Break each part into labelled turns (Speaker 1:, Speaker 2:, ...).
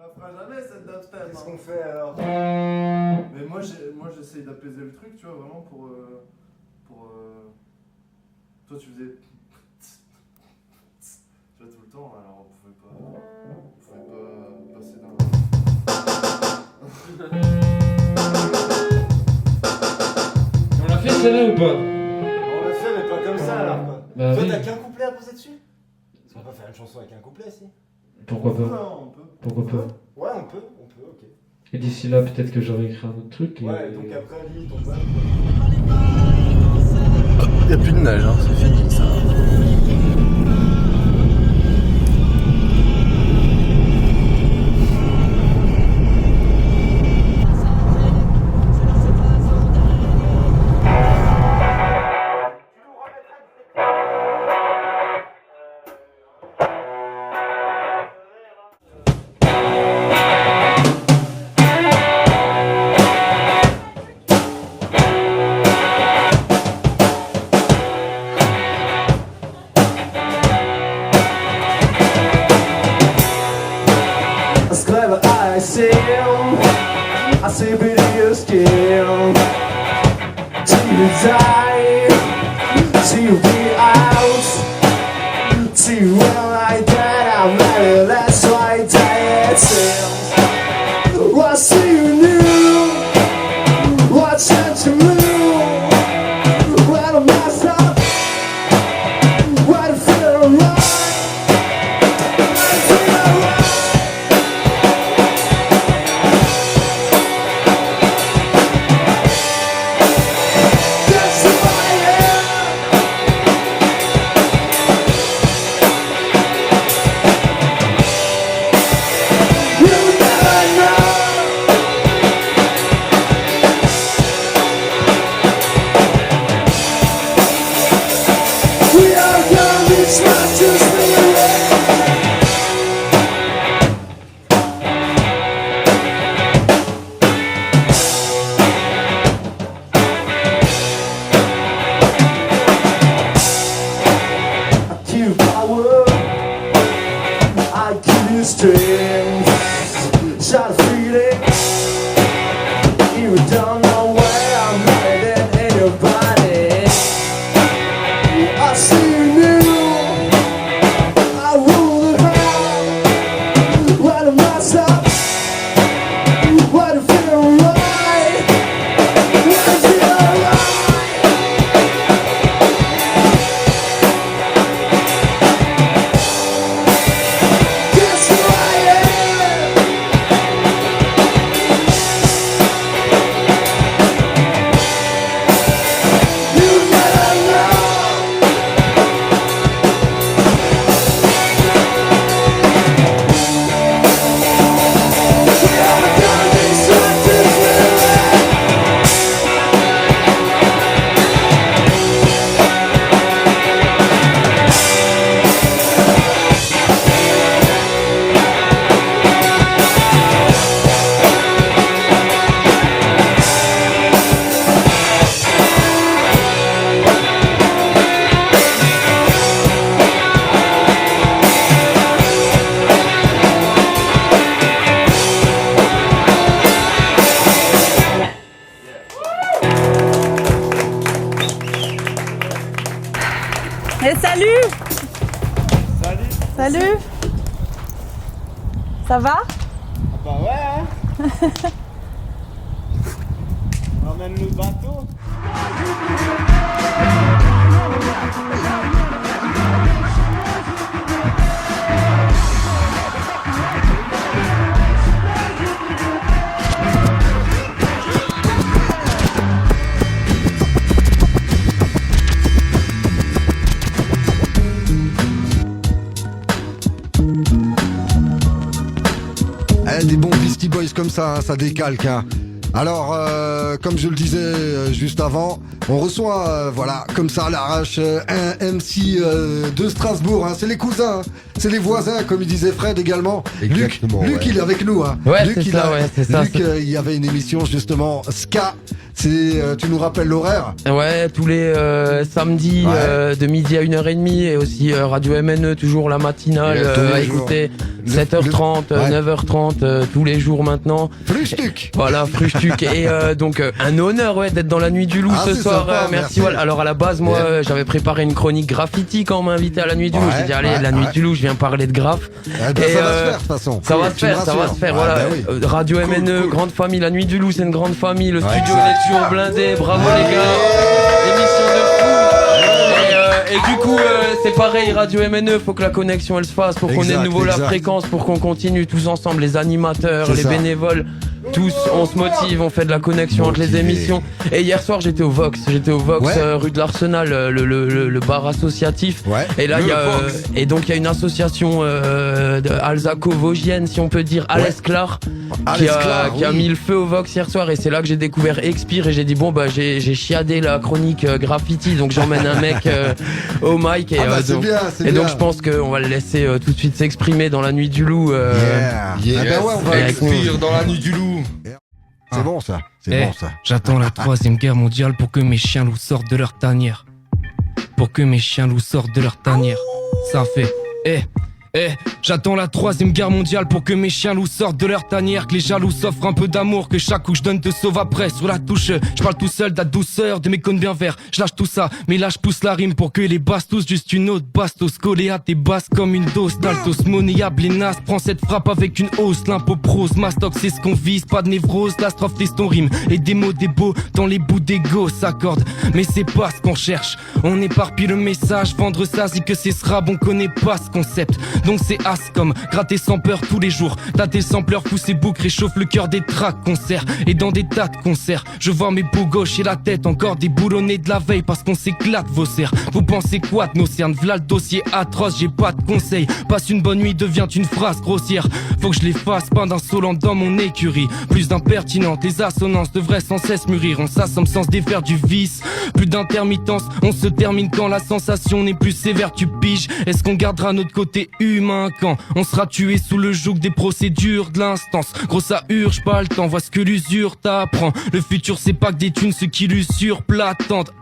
Speaker 1: la fera jamais cette dubstep.
Speaker 2: Qu'est-ce qu'on fait alors?
Speaker 1: Mais moi j'essaye d'apaiser le truc, tu vois, vraiment pour. Toi tu faisais. Tu vois, tout le temps, alors on pouvait pas passer dans
Speaker 3: On l'a fait celle-là ou pas?
Speaker 2: On le fait, mais pas comme ça alors quoi.
Speaker 3: Bah
Speaker 2: Toi
Speaker 3: oui.
Speaker 2: t'as qu'un couplet à poser dessus? On va pas faire une chanson avec un couplet si?
Speaker 3: Pourquoi pas?
Speaker 1: Non, on peut.
Speaker 3: Pourquoi pas?
Speaker 2: Ouais, on peut, ok.
Speaker 3: Et d'ici là, peut-être que j'aurai écrit un autre truc. Et...
Speaker 2: Ouais, donc après, limite, on va.
Speaker 1: Y'a plus de neige, hein, c'est fini ça. I see pretty skin till you die, till you be out, till when I die, I'm ready, that's why I die. What see you new? What changed you move? When I mess up, when I feel right.
Speaker 4: Et salut! Salut! Ça va?
Speaker 2: Bah ouais, hein. On emmène le bateau.
Speaker 5: Des bons Beastie Boys comme ça, hein, ça décalque. Hein. Alors, comme je le disais juste avant, on reçoit, voilà, comme ça à l'arrache, un MC de Strasbourg. Hein, c'est les cousins. Hein. c'est les voisins, comme il disait Fred également.
Speaker 6: Exactement,
Speaker 5: Luc, il est avec nous. Hein.
Speaker 7: Ouais,
Speaker 5: Luc,
Speaker 7: c'est ça, ouais, c'est ça.
Speaker 5: Luc, il y avait une émission justement Ska. Tu nous rappelles l'horaire?
Speaker 7: Ouais, tous les samedis de midi à 1h30 et aussi Radio MNE, toujours la matinale à écouter. 7h30, 9h30, tous les jours maintenant.
Speaker 5: Frühstück.
Speaker 7: Voilà, Frühstück. Et donc un honneur d'être dans la nuit du loup ce soir.
Speaker 5: Sympa,
Speaker 7: merci. Voilà. Alors à la base, moi, j'avais préparé une chronique graffiti quand on m'a invité à la nuit du loup. J'ai dit allez, la nuit du loup, je viens parler de graphe.
Speaker 5: Ça va se faire de toute façon.
Speaker 7: Ça va se faire. Voilà. Radio MNE, grande famille. La nuit du loup, c'est une grande famille. Le studio est toujours blindé. Bravo les gars. Émission de fou. Et du coup, c'est pareil, Radio MNE, faut que la connexion elle se fasse pour qu'on ait de nouveau la fréquence, pour qu'on continue tous ensemble, les animateurs, les bénévoles. Tous, on se motive, on fait de la connexion entre les émissions. Et hier soir, j'étais au Vox, rue de l'Arsenal, le bar associatif. Et là, il y a une association alsaco-vosgienne, si on peut dire, Alesclar, qui a mis le feu au Vox hier soir. Et c'est là que j'ai découvert Expire et j'ai dit bon bah j'ai chiadé la chronique graffiti, donc j'emmène un mec au mic et donc je pense qu'on va le laisser tout de suite s'exprimer dans la nuit du loup.
Speaker 6: On va Expire dans la nuit du loup.
Speaker 5: C'est bon ça, bon ça.
Speaker 8: J'attends la 3e guerre mondiale pour que mes chiens loups sortent de leur tanière. Ça fait j'attends la 3e guerre mondiale pour que mes chiens loups sortent de leur tanière, que les jaloux s'offrent un peu d'amour, que chaque coup je donne te sauve après. Sur la touche, je parle tout seul de la douceur de mes cônes bien verts. Je lâche tout ça, mais là je pousse la rime pour que les bastos, juste une autre bastos collée à tes basses comme une dose d'altos monnayable et nas. Prends cette frappe avec une hausse, l'impôt prose, mastoc c'est ce qu'on vise, pas de névrose. La strophe teste ton rime et des mots des beaux dans les bouts d'égo s'accordent, mais c'est pas ce qu'on cherche. On éparpille le message, vendre ça dit que c'est sera bon, connaît pas ce concept. Donc c'est as comme gratter sans peur tous les jours. Tâter le sampleur, pousse ses boucs, réchauffe le cœur des tracks concerts. Et dans des tas de concerts, je vois mes bouts gauche et la tête encore déboulonnés de la veille parce qu'on s'éclate vos serres. Vous pensez quoi de nos cernes? V'là le dossier atroce, j'ai pas de conseils. Passe une bonne nuit devient une phrase grossière. Faut que je les fasse, pas d'insolente dans mon écurie. Plus d'impertinentes, les assonances devraient sans cesse mûrir. On s'assomme sans se défaire du vice. Plus d'intermittence, on se termine quand la sensation n'est plus sévère, tu piges. Est-ce qu'on gardera notre côté humain quand on sera tué sous le joug des procédures de l'instance? Gros ça urge pas le temps, vois ce que l'usure t'apprend. Le futur c'est pas que des thunes, ce qui l'usurpe l'attente.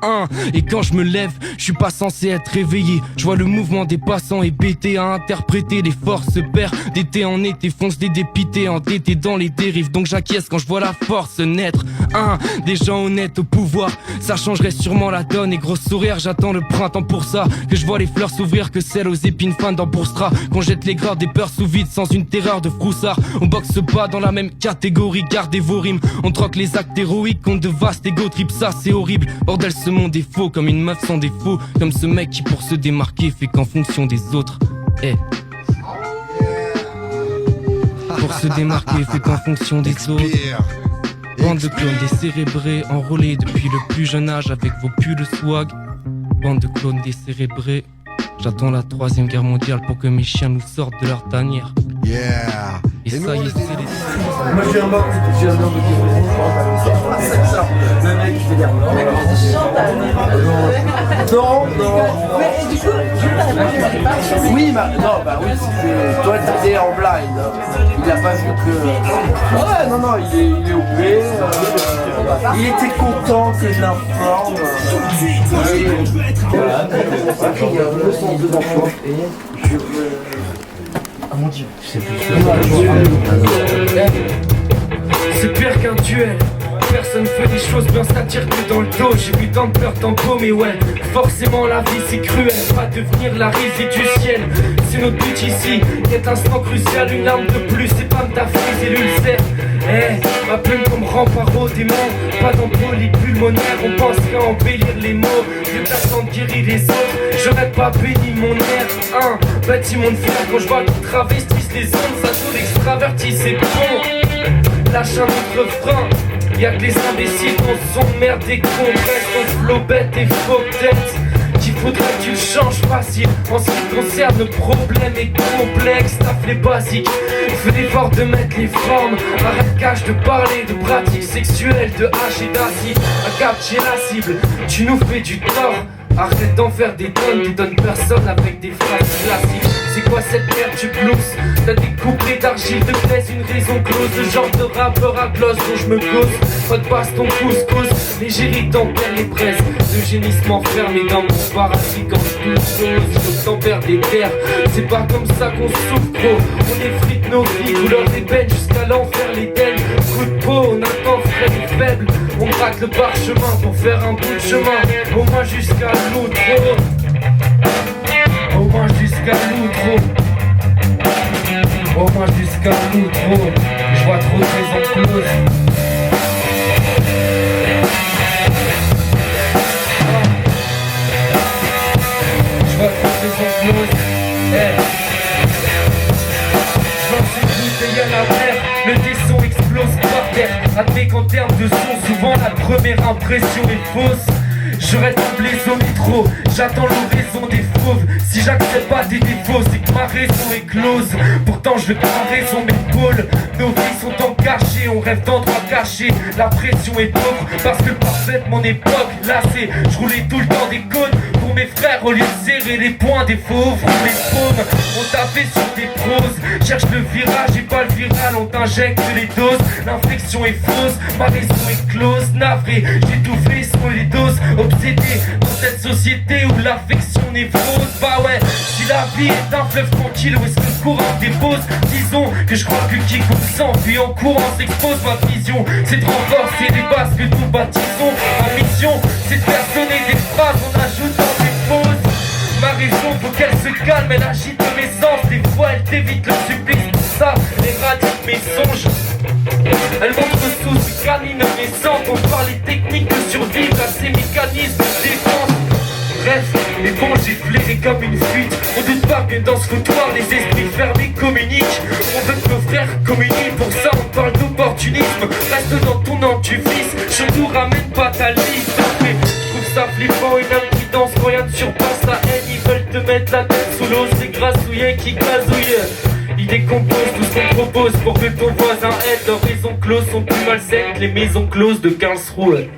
Speaker 8: Et quand je me lève, je suis pas censé être réveillé. Je vois le mouvement des passants et bêtés à interpréter. Les forces se perdent d'été en été, fonce des dépités entêtés dans les dérives. Donc j'acquiesce quand je vois la force naître. Des gens honnêtes au pouvoir, ça changerait sûrement la donne. Et gros sourire, j'attends le printemps pour ça. Que je vois les fleurs s'ouvrir, que celles aux épines fin d'emboursera. Qu'on jette l'aigreur des peurs sous vide sans une terreur de froussard. On boxe pas dans la même catégorie, gardez vos rimes. On troque les actes héroïques contre de vastes égo trips, ça c'est horrible. Bordel, ce monde est faux comme une meuf sans défaut. Comme ce mec qui pour se démarquer fait qu'en fonction des autres. Pour se démarquer fait qu'en fonction des autres. Bande de clones décérébrés, enrôlés depuis le plus jeune âge avec vos pulls de swag. Bande de clones décérébrés. J'attends la 3e guerre mondiale pour que mes chiens nous sortent de leur tanière. Et ça y est, c'est les...
Speaker 1: Moi je viens de dire le mec qui fait des non.
Speaker 4: Mais du coup,
Speaker 1: Oui, c'était... Toi t'étais en blind. Il a pas vu que... Ouais, non, il est OP. Il était content que je l'informe. Voilà. Il y a une leçon de d'enfant. Et ah mon dieu, je sais plus.
Speaker 8: C'est pire qu'un duel. Personne fait des choses bien, ça tire que dans le dos. J'ai vu tant de peur, tant de beau, mais ouais, forcément la vie c'est cruel. Pas devenir la risée du ciel, c'est notre but ici. Quel instant crucial, une arme de plus, c'est pas ta frise et l'ulcère. Ma plume comme rempart au démon. Pas d'embolie pulmonaire, on pense qu'à embellir les mots. Dieu t'attend de guérir les autres, j'aurais pas béni mon air. Bâtiment de fer, quand je vois qu'ils travestissent les ondes, ça tourne extraverti, c'est bon. Lâche un autre refrain. Y'a que les imbéciles qu'on s'emmerde et qu'on reste, on flow bête et faux tête. Qu'il faudrait que tu le changes facile. En ce qui concerne le problème est complexe. Tape les basiques, fais l'effort de mettre les formes. Arrête cache de parler de pratiques sexuelles, de hache et d'acide. À capter la cible, tu nous fais du tort. Arrête d'en faire des tonnes personnes avec des phrases classiques. C'est quoi cette merde, tu glousses? T'as des couplets d'argile de plaise, une raison close. Le genre de rappeur à gloss dont je me cause. Pas de baston couscous, l'égérie tempère les braises. Le gémissement fermé dans mon paradis quand tout chose. Je tempère des terres, c'est pas comme ça qu'on souffre gros. On effrite nos vies, couleur d'ébène jusqu'à l'enfer l'Éden. Coup de peau, on attend frais et faible. On braque le parchemin pour faire un bout de chemin. Au moins jusqu'à l'outro. Au moins jusqu'à l'outro. Au moins jusqu'à l'outro. Je vois trop de maisons closes. Je vois trop de maisons closes. J'en suis bouteille à la mer. Le desson explose par terre. Admets qu'en termes de son, souvent la première impression est fausse. Je reste blessé au métro, j'attends l'horizon des fauves. Si j'accepte pas tes défauts, c'est que ma raison est close. Pourtant je veux que ma raison m'épaule. Nos vies sont engagées, on rêve d'endroits cachés. La pression est pauvre, parce que parfaite mon époque. Lassé, je roulais tout le temps des côtes. Pour mes frères, au lieu de serrer les poings des fauves, les paumes, on tapait sur des proses. Cherche le virage et pas le viral, on t'injecte les doses. L'infection est fausse, ma raison est close. Navré, j'ai tout fait sur les doses. Obsédé dans cette société où l'affection n'est fausse. Bah ouais, si la vie est un fleuve tranquille, où est-ce que le courant dépose? Disons que je crois que quiconque s'enfuit en courant s'expose. Ma vision, c'est de renforcer les bases que nous bâtissons. Ma mission, c'est de faire sonner des phrases en ajoutant des pauses. Ma raison, faut qu'elle se calme, elle agite mes sens. Des fois, elle t'évite le supplice. Pour ça, elle éradique mes songes. Elle montre sous ses canines naissantes. On parle les techniques de survivre à ces mécanismes de défense. Bref, mais bon, j'ai flairé comme une fuite. On doute pas que dans ce foutoir, les esprits fermés communiquent. On veut que nos frères communient, pour ça on parle d'opportunisme. Reste dans ton antivice, surtout ramène pas ta liste. Mais je trouve ça flippant, une âme qui danse quand rien ne surpasse la haine. Ils veulent te mettre la tête sous l'eau, c'est grassouillet qui gazouille. Ils décomposent tout ce qu'on propose pour que ton voisin aide. Leurs maisons closes sont plus malsaines que les maisons closes de Karlsruhe.